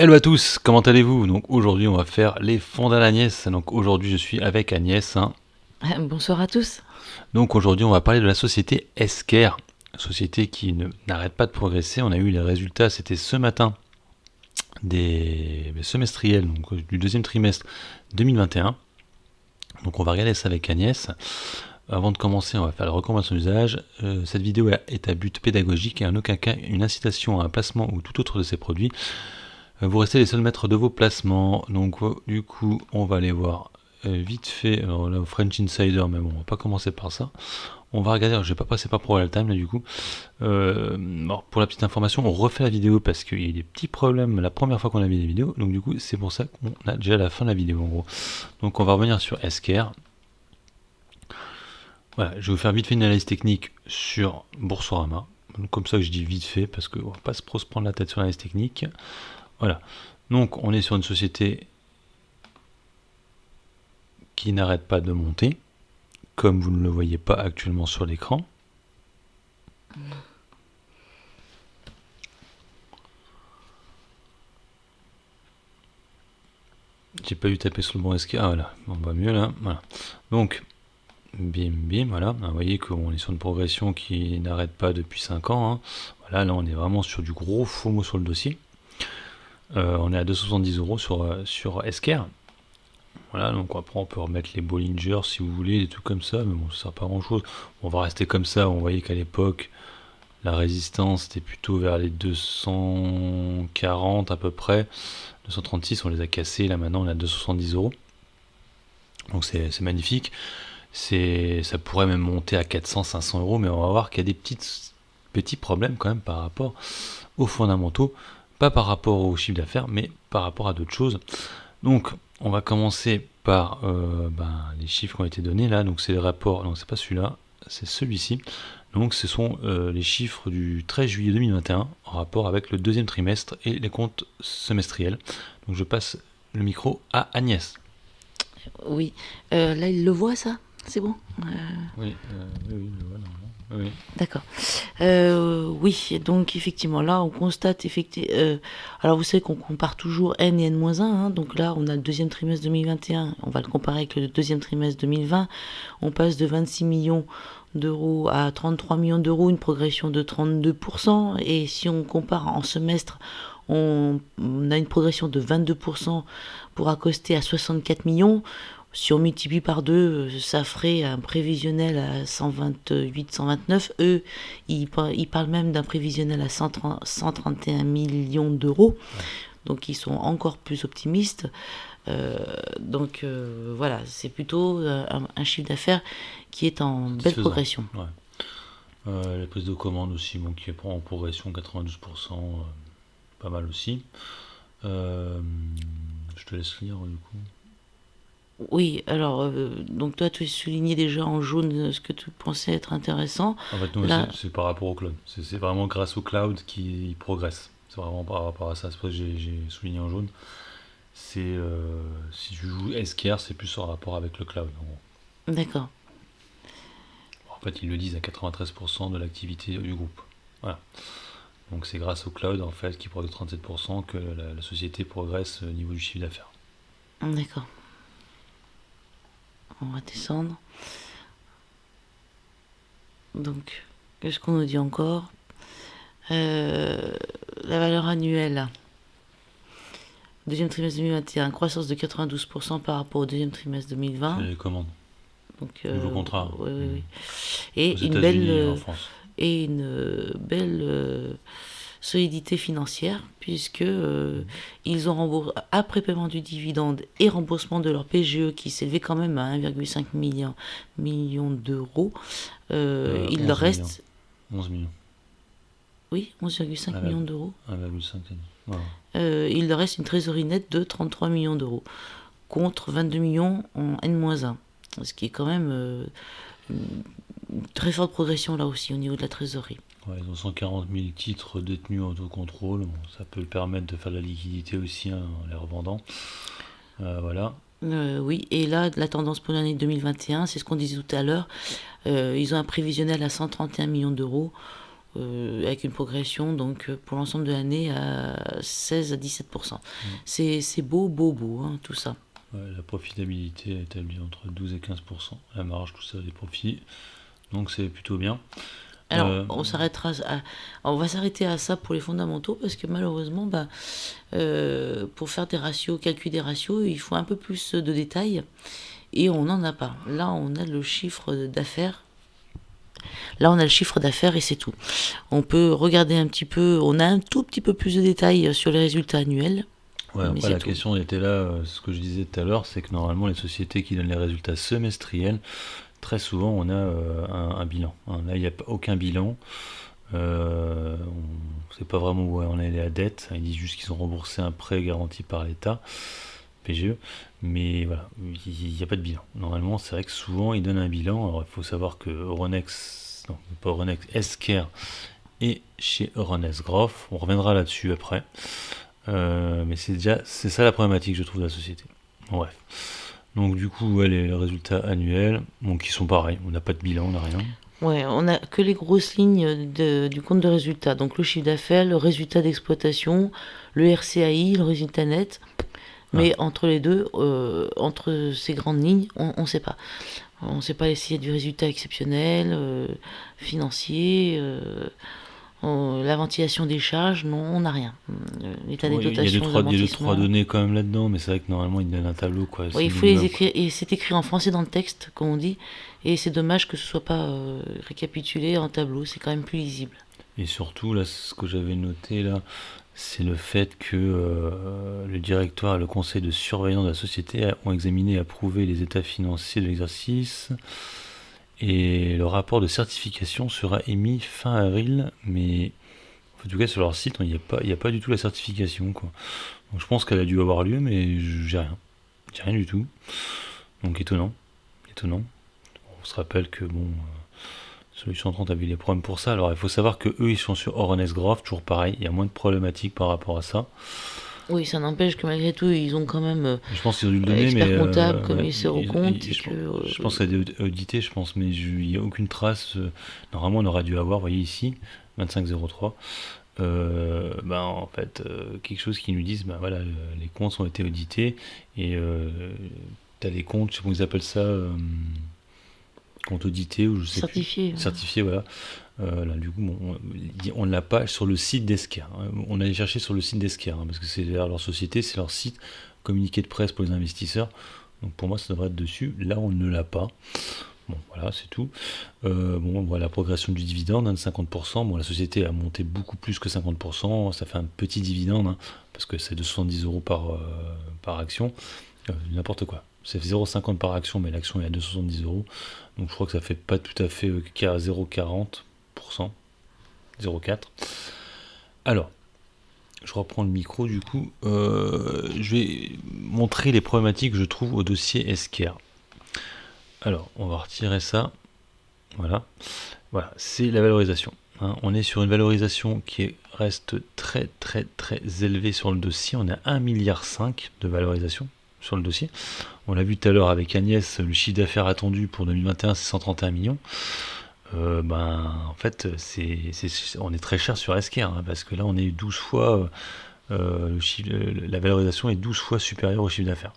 Hello à tous, comment allez-vous? Donc aujourd'hui on va faire les fonds d'Agnès. Donc aujourd'hui je suis avec Agnès, hein. Bonsoir à tous. Donc aujourd'hui on va parler de la société Esker, société qui n'arrête pas de progresser. On a eu les résultats, c'était ce matin des semestriels, donc du deuxième trimestre 2021. Donc on va regarder ça avec Agnès. Avant de commencer, on va faire la recommandation d'usage. Cette vidéo est à but pédagogique et en aucun cas une incitation à un placement ou tout autre de ces produits. Vous restez les seuls maîtres de vos placements. Donc du coup, on va aller voir vite fait. Alors là, French Insider, mais bon, on va pas commencer par ça. On va regarder. Alors, je vais pas passer par Pro Time là du coup. Alors, pour la petite information, on refait la vidéo parce qu'il y a eu des petits problèmes la première fois qu'on a mis des vidéos. Donc du coup, c'est pour ça qu'on a déjà la fin de la vidéo en gros. Donc on va revenir sur Esker. Voilà, je vais vous faire vite fait une analyse technique sur Boursorama. Donc, comme ça que je dis vite fait parce qu'on va pas trop se prendre la tête sur l'analyse technique. Voilà. Donc on est sur une société qui n'arrête pas de monter, comme vous ne le voyez pas actuellement sur l'écran. J'ai pas dû taper sur le bon escape. Ah voilà, on va mieux là. Voilà. Donc, bim bim, voilà. Vous voyez qu'on est sur une progression qui n'arrête pas depuis 5 ans, hein. Voilà, là on est vraiment sur du gros FOMO sur le dossier. On est à 270 euros sur Esker. Voilà, donc après on peut remettre les Bollinger si vous voulez, des trucs comme ça, mais bon, ça sert pas grand chose. On va rester comme ça. On voyait qu'à l'époque, la résistance était plutôt vers les 240 à peu près. 236, on les a cassés. Là maintenant, on est à 270 euros. Donc c'est magnifique. Ça pourrait même monter à 400, 500 euros, mais on va voir qu'il y a des petits problèmes quand même par rapport aux fondamentaux. Pas par rapport au chiffre d'affaires, mais par rapport à d'autres choses. Donc, on va commencer par les chiffres qui ont été donnés là. Donc, c'est le rapport. Non, c'est pas celui-là, c'est celui-ci. Donc, ce sont les chiffres du 13 juillet 2021 en rapport avec le deuxième trimestre et les comptes semestriels. Donc, je passe le micro à Agnès. Oui, là il le voit ça. C'est bon. Oui, oui, voilà. Oui. D'accord. Oui, donc effectivement là on constate effectivement. Alors vous savez qu'on compare toujours N et N-1, hein, donc là on a le deuxième trimestre 2021, on va le comparer avec le deuxième trimestre 2020. On passe de 26 millions d'euros à 33 millions d'euros, une progression de 32%. Et si on compare en semestre, on a une progression de 22% pour accoster à 64 millions. Si on multiplie par deux, ça ferait un prévisionnel à 128, 129. Eux, ils parlent même d'un prévisionnel à 131 millions d'euros. Donc ils sont encore plus optimistes. Voilà, c'est plutôt un chiffre d'affaires qui est en belle Satisfaisant. progression. Ouais. La prise de commande aussi, bon, qui est en progression 92%, pas mal aussi. Je te laisse lire du coup. Oui, alors, donc toi, tu soulignais déjà en jaune ce que tu pensais être intéressant. En fait, nous, Là, c'est par rapport au cloud. C'est vraiment grâce au cloud qu'il progresse. C'est vraiment par rapport à ça. C'est pour ça que j'ai souligné en jaune. Si tu joues SKR, c'est plus en rapport avec le cloud. En gros. d'accord. En fait, ils le disent à 93% de l'activité du groupe. Voilà. Donc c'est grâce au cloud en fait qui progresse de 37% que la société progresse au niveau du chiffre d'affaires. D'accord. On va descendre. Donc, qu'est-ce qu'on nous dit encore? La valeur annuelle. Deuxième trimestre 2021, croissance de 92% par rapport au deuxième trimestre C'est 2020. les commandes. Donc, Nouveau contrat. oui, oui, oui. Aux Et une belle, États-Unis et en France. solidité financière, puisque ils ont après paiement du dividende et remboursement de leur PGE qui s'élevait quand même à 1,5 million d'euros, il leur 11 millions. reste, 11 millions. oui, 11,5 millions d'euros. 1,5. Voilà. Il leur reste une trésorerie nette de 33 millions d'euros, contre 22 millions en N-1. Ce qui est quand même une très forte progression là aussi au niveau de la trésorerie. Ouais, ils ont 140 000 titres détenus en autocontrôle. Bon, ça peut permettre de faire de la liquidité aussi, hein, en les revendant. Voilà. Oui, et là, la tendance pour l'année 2021, c'est ce qu'on disait tout à l'heure. Ils ont un prévisionnel à 131 millions d'euros. avec une progression donc pour l'ensemble de l'année à 16 à 17%. C'est beau, hein, tout ça. Ouais, la profitabilité est établie entre 12 et 15%. La marge, tout ça, des profits. Donc c'est plutôt bien. Alors, on va s'arrêter à ça pour les fondamentaux parce que malheureusement, pour faire des ratios, calculer des ratios, il faut un peu plus de détails et on n'en a pas. Là, on a le chiffre d'affaires. Là, on a le chiffre d'affaires et c'est tout. On peut regarder un petit peu, on a un tout petit peu plus de détails sur les résultats annuels. Ouais, après la question était là, ce que je disais tout à l'heure, c'est que normalement les sociétés qui donnent les résultats semestriels, très souvent on a un bilan. Là, il n'y a aucun bilan. On ne sait pas vraiment où on est la dette. Ils disent juste qu'ils ont remboursé un prêt garanti par l'État, PGE, mais voilà, il n'y a pas de bilan. Normalement, c'est vrai que souvent ils donnent un bilan. Alors il faut savoir que Euronext, non, pas Euronext, Esker est chez Euronext Groff. On reviendra là-dessus après. Mais c'est ça la problématique, je trouve, de la société. Bon, bref. Donc du coup, les résultats annuels, qui sont pareils. On n'a pas de bilan, on n'a rien. Ouais, on n'a que les grosses lignes du compte de résultat. Donc le chiffre d'affaires, le résultat d'exploitation, le RCAI, le résultat net. Mais entre les deux, entre ces grandes lignes, on ne sait pas. On ne sait pas s'il y a du résultat exceptionnel, financier, la ventilation des charges, non, on n'a rien. L'état des dotations, il y a deux, trois données quand même là-dedans, mais c'est vrai que normalement ils donnent un tableau. Oui, il faut les écrire, et c'est écrit en français dans le texte, comme on dit, et c'est dommage que ce soit pas récapitulé en tableau, c'est quand même plus lisible. Et surtout, là, ce que j'avais noté, là, c'est le fait que le directoire et le conseil de surveillance de la société ont examiné et approuvé les états financiers de l'exercice. Et le rapport de certification sera émis fin avril, mais en tout cas sur leur site, il n'y a pas du tout la certification, quoi. Donc je pense qu'elle a dû avoir lieu, mais j'ai rien. J'ai rien du tout. Donc étonnant. On se rappelle que Solution 30 avait les problèmes pour ça. Alors il faut savoir que eux ils sont sur Euronext Groff, toujours pareil, il y a moins de problématiques par rapport à ça. Oui, ça n'empêche que malgré tout, ils ont quand même je pense qu'ils ont dû le donner, expert comptable, commissaire aux comptes. Je pense que ça a été audité, mais il n'y a aucune trace. Normalement, on aurait dû avoir, vous voyez ici, 2503, en fait, quelque chose qui nous dise, voilà, les comptes ont été audités, et tu as des comptes, je sais pas comment ils appellent ça, compte audité, ou je sais certifié. Plus. Certifié, voilà. Là, du coup, on ne l'a pas sur le site d'Esker. On allait chercher sur le site d'Esker, parce que c'est leur société, c'est leur site, communiqué de presse pour les investisseurs. Donc pour moi, ça devrait être dessus. Là, on ne l'a pas. Bon, voilà, c'est tout. La progression du dividende, de 50%. La société a monté beaucoup plus que 50%. Ça fait un petit dividende, parce que c'est de 70 € par action. N'importe quoi. C'est 0,50 par action, mais l'action est à 270 €. Donc je crois que ça fait pas tout à fait qu'à 0,40%. 0,4. Alors, je reprends le micro du coup. Je vais montrer les problématiques que je trouve au dossier Esker. Alors, on va retirer ça. Voilà, c'est la valorisation. On est sur une valorisation qui reste très très très élevée sur le dossier. On a 1,5 milliard de valorisation sur le dossier. On l'a vu tout à l'heure avec Agnès, le chiffre d'affaires attendu pour 2021 c'est 131 millions. En fait, on est très cher sur Esker, parce que là on est 12 fois, la valorisation est 12 fois supérieure au chiffre d'affaires.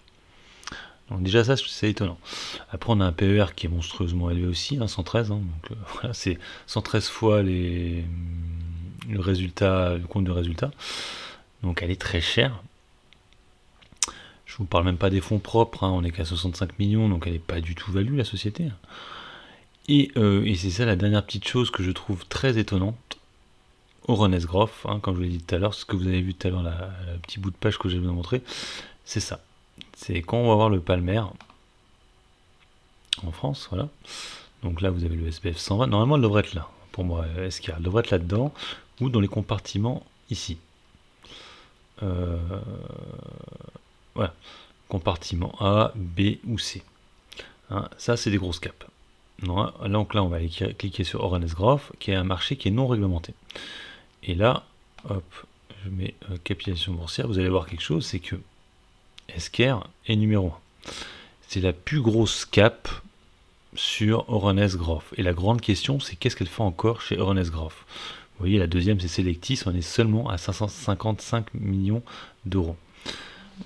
Donc déjà ça c'est étonnant. Après on a un PER qui est monstrueusement élevé aussi, 113, donc voilà, c'est 113 fois le compte de résultat. Donc elle est très chère. Je vous parle même pas des fonds propres, on est qu'à 65 millions, donc elle n'est pas du tout value la société. Et c'est ça la dernière petite chose que je trouve très étonnante. Euronext Groff, comme je vous l'ai dit tout à l'heure, ce que vous avez vu tout à l'heure, le petit bout de page que je vais vous montrer, c'est ça. C'est quand on va voir le Palmer en France, voilà. Donc là vous avez le SBF 120, normalement elle devrait être là, pour moi, SK, elle devrait être là-dedans, ou dans les compartiments ici. Voilà, compartiment A, B ou C. Ça c'est des grosses caps. Donc là on va aller cliquer sur Euronext Groff, qui est un marché qui est non réglementé. Et là, hop, je mets capitalisation boursière, vous allez voir quelque chose, c'est que Esker est numéro 1. C'est la plus grosse cap sur Euronext Groff. Et la grande question, c'est qu'est-ce qu'elle fait encore chez Euronext Groff. Vous voyez, la deuxième, c'est Selectis, on est seulement à 555 millions d'euros.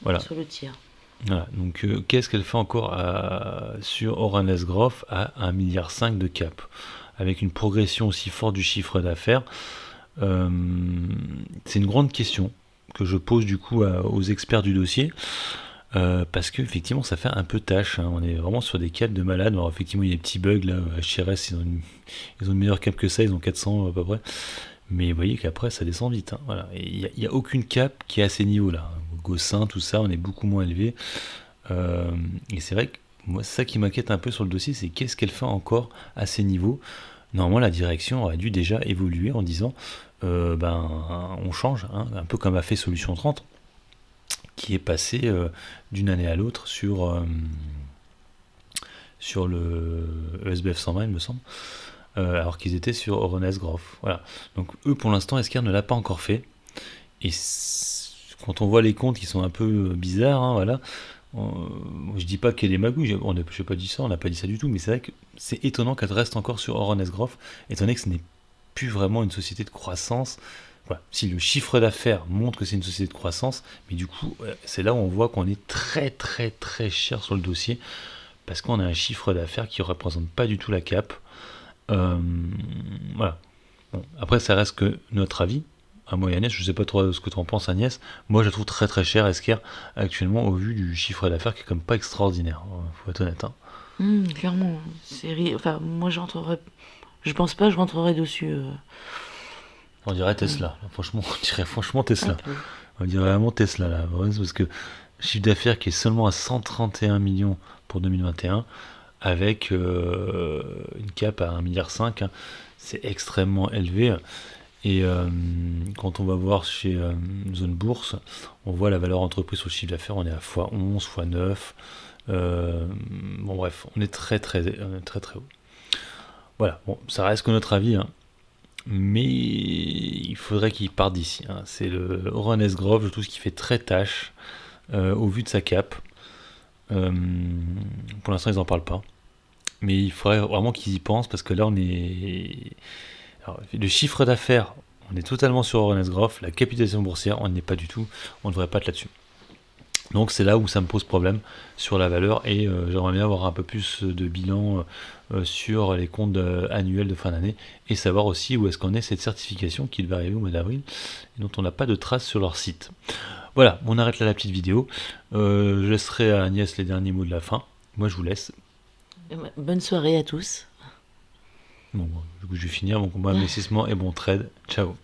Voilà. Sur le tiers. Voilà. Donc, qu'est-ce qu'elle fait encore sur Orange Growth à 1,5 milliard de cap, avec une progression aussi forte du chiffre d'affaires? C'est une grande question que je pose du coup aux experts du dossier. Parce qu'effectivement ça fait un peu tâche, hein. On est vraiment sur des caps de malade. Alors effectivement il y a des petits bugs là, HRS ils ont une meilleure cap que ça, ils ont 400 à peu près, mais vous voyez qu'après ça descend vite, hein. Voilà. Et il n'y a aucune cap qui est à ces niveaux là. Gossin, tout ça, on est beaucoup moins élevé. Et c'est vrai que moi c'est ça qui m'inquiète un peu sur le dossier, c'est qu'est-ce qu'elle fait encore à ces niveaux. Normalement la direction aurait dû déjà évoluer en disant on change, hein, un peu comme a fait Solution 30, qui est passé d'une année à l'autre sur le ESBF 120, il me semble, alors qu'ils étaient sur Orange Growth. Voilà. Donc eux, pour l'instant, Esker ne l'a pas encore fait. Et quand on voit les comptes qui sont un peu bizarres, hein, voilà, je dis pas qu'elle est magouille, je n'ai pas dit ça, on n'a pas dit ça du tout, mais c'est vrai que c'est étonnant qu'elle reste encore sur Orange Growth, étant donné que ce n'est plus vraiment une société de croissance. Voilà. Si le chiffre d'affaires montre que c'est une société de croissance, mais du coup, c'est là où on voit qu'on est très très très cher sur le dossier, parce qu'on a un chiffre d'affaires qui ne représente pas du tout la cap. Voilà. Bon, après, ça reste que notre avis. À moi et Agnès, je ne sais pas trop ce que tu en penses, Agnès. Moi, je la trouve très très cher, Esker, actuellement, au vu du chiffre d'affaires qui est quand même pas extraordinaire. Faut être honnête, hein. Clairement, enfin, moi, je pense pas que je rentrerai dessus. On dirait Tesla. Franchement, on dirait franchement Un Tesla. peu. On dirait vraiment Tesla là. Ouais, parce que chiffre d'affaires qui est seulement à 131 millions pour 2021, avec une cap à 1,5 milliard, hein, c'est extrêmement élevé. Et quand on va voir chez Zone Bourse, on voit la valeur entreprise sur le chiffre d'affaires, on est à x11, x9. Bon bref, on est très très très très haut. Voilà, bon, ça reste que notre avis, hein. Mais il faudrait qu'il parte d'ici, hein. C'est le Orange Grove, je trouve, ce qui fait très tâche au vu de sa cap. Euh, pour l'instant, ils n'en parlent pas. Mais il faudrait vraiment qu'ils y pensent parce que là, on est. Alors, le chiffre d'affaires, on est totalement sur Orange Grove. La capitalisation boursière, on n'y est pas du tout. On ne devrait pas être là-dessus. Donc c'est là où ça me pose problème sur la valeur et j'aimerais bien avoir un peu plus de bilan sur les comptes annuels de fin d'année et savoir aussi où est-ce qu'on est cette certification qui devait arriver au mois d'avril et dont on n'a pas de traces sur leur site. Voilà, on arrête là la petite vidéo. Je laisserai à Agnès les derniers mots de la fin. Moi je vous laisse. Bonne soirée à tous. Bon, du coup je vais finir. Bon combat, investissement et bon trade. Ciao.